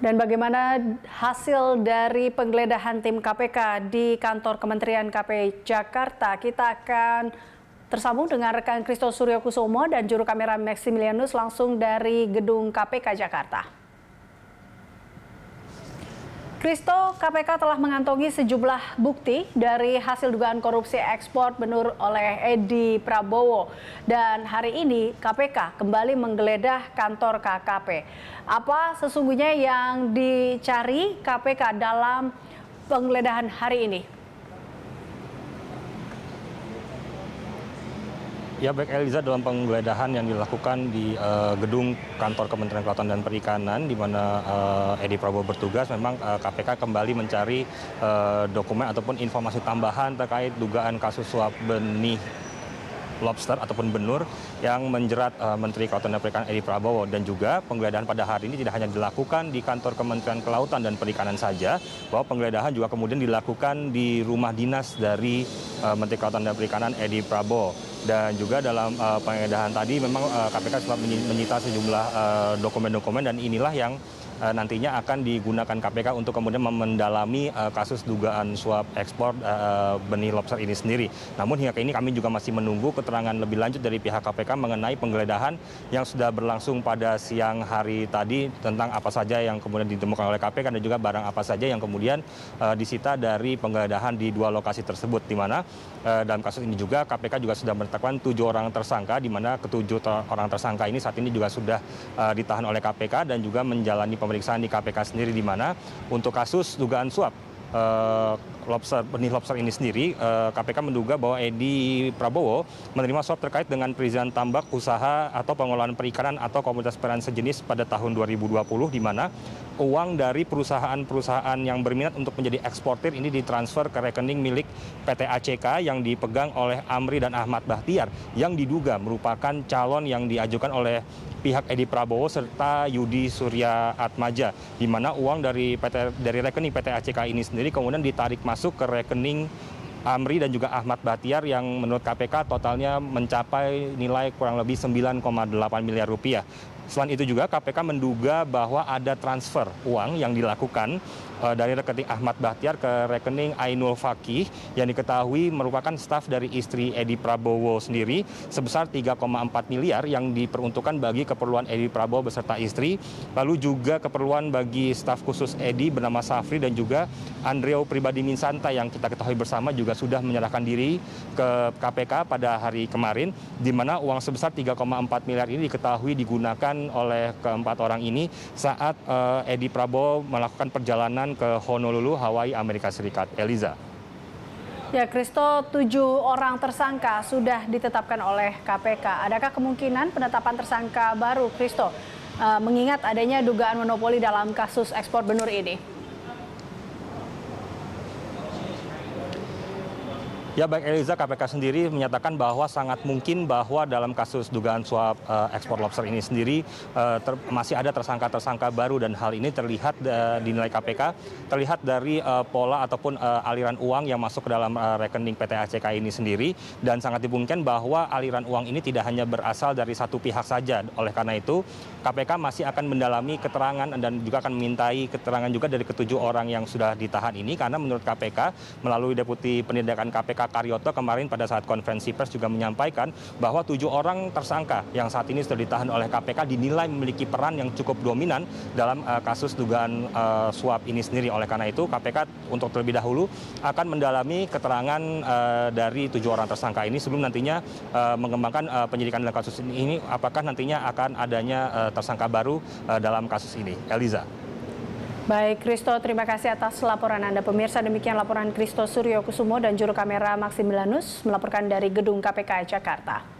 Dan bagaimana hasil dari penggeledahan tim KPK di kantor Kementerian KP Jakarta? Kita akan tersambung dengan rekan Kristo Suryokusumo dan juru kamera Maximilianus langsung dari gedung KPK Jakarta. Kristo, KPK telah mengantongi sejumlah bukti dari hasil dugaan korupsi ekspor benur oleh Edi Prabowo. Dan hari ini KPK kembali menggeledah kantor KKP. Apa sesungguhnya yang dicari KPK dalam penggeledahan hari ini? Ya baik Eliza, dalam penggeledahan yang dilakukan di gedung kantor Kementerian Kelautan dan Perikanan di mana Edi Prabowo bertugas, memang KPK kembali mencari dokumen ataupun informasi tambahan terkait dugaan kasus suap benih lobster ataupun benur yang menjerat Menteri Kelautan dan Perikanan Edi Prabowo. Dan juga penggeledahan pada hari ini tidak hanya dilakukan di kantor Kementerian Kelautan dan Perikanan saja, bahwa penggeledahan juga kemudian dilakukan di rumah dinas dari Menteri Kelautan dan Perikanan Edi Prabowo. Dan juga dalam penggeledahan tadi memang KPK sempat menyita sejumlah dokumen-dokumen, dan inilah yang nantinya akan digunakan KPK untuk kemudian mendalami kasus dugaan suap ekspor benih lobster ini sendiri. Namun hingga kini kami juga masih menunggu keterangan lebih lanjut dari pihak KPK mengenai penggeledahan yang sudah berlangsung pada siang hari tadi, tentang apa saja yang kemudian ditemukan oleh KPK dan juga barang apa saja yang kemudian disita dari penggeledahan di dua lokasi tersebut, di mana dalam kasus ini juga KPK juga sudah menetapkan 7 orang tersangka, di mana ketujuh orang tersangka ini saat ini juga sudah ditahan oleh KPK dan juga menjalani pemeriksaan di KPK sendiri, di mana untuk kasus dugaan suap benih lobster ini sendiri, KPK menduga bahwa Edi Prabowo menerima suap terkait dengan perizinan tambak usaha atau pengelolaan perikanan atau komunitas perikanan sejenis pada tahun 2020, di mana uang dari perusahaan-perusahaan yang berminat untuk menjadi eksportir ini ditransfer ke rekening milik PT ACK yang dipegang oleh Amri dan Ahmad Bahtiar, yang diduga merupakan calon yang diajukan oleh pihak Edi Prabowo serta Yudi Surya Atmaja, di mana uang dari rekening PT ACK ini sendiri kemudian ditarik masuk ke rekening Amri dan juga Ahmad Bahtiar, yang menurut KPK totalnya mencapai nilai kurang lebih 9,8 miliar rupiah. Selain itu juga KPK menduga bahwa ada transfer uang yang dilakukan dari rekening Ahmad Bahtiar ke rekening Ainul Fakih yang diketahui merupakan staf dari istri Edi Prabowo sendiri, sebesar 3,4 miliar yang diperuntukkan bagi keperluan Edi Prabowo beserta istri, lalu juga keperluan bagi staf khusus Edi bernama Safri dan juga Andreo Pribadi Minsanta yang kita ketahui bersama juga sudah menyerahkan diri ke KPK pada hari kemarin, di mana uang sebesar 3,4 miliar ini diketahui digunakan oleh keempat orang ini saat Edi Prabowo melakukan perjalanan ke Honolulu, Hawaii, Amerika Serikat. Eliza. Ya, Kristo, 7 orang tersangka sudah ditetapkan oleh KPK. Adakah kemungkinan penetapan tersangka baru, Kristo, mengingat adanya dugaan monopoli dalam kasus ekspor benur ini? Ya baik Eliza, KPK sendiri menyatakan bahwa sangat mungkin bahwa dalam kasus dugaan suap ekspor lobster ini sendiri masih ada tersangka-tersangka baru, dan hal ini terlihat dinilai KPK terlihat dari pola ataupun aliran uang yang masuk ke dalam rekening PT ACK ini sendiri, dan sangat dimungkinkan bahwa aliran uang ini tidak hanya berasal dari satu pihak saja. Oleh karena itu KPK masih akan mendalami keterangan dan juga akan memintai keterangan juga dari ketujuh orang yang sudah ditahan ini, karena menurut KPK melalui Deputi Penindakan KPK Karyoto kemarin pada saat konferensi pers juga menyampaikan bahwa 7 orang tersangka yang saat ini sudah ditahan oleh KPK dinilai memiliki peran yang cukup dominan dalam kasus dugaan suap ini sendiri. Oleh karena itu KPK untuk terlebih dahulu akan mendalami keterangan dari 7 orang tersangka ini sebelum nantinya mengembangkan penyidikan dalam kasus ini, apakah nantinya akan adanya tersangka baru dalam kasus ini. Eliza. Baik, Kristo, terima kasih atas laporan Anda. Pemirsa, demikian laporan Kristo Suryokusumo dan juru kamera Maximilianus melaporkan dari gedung KPK Jakarta.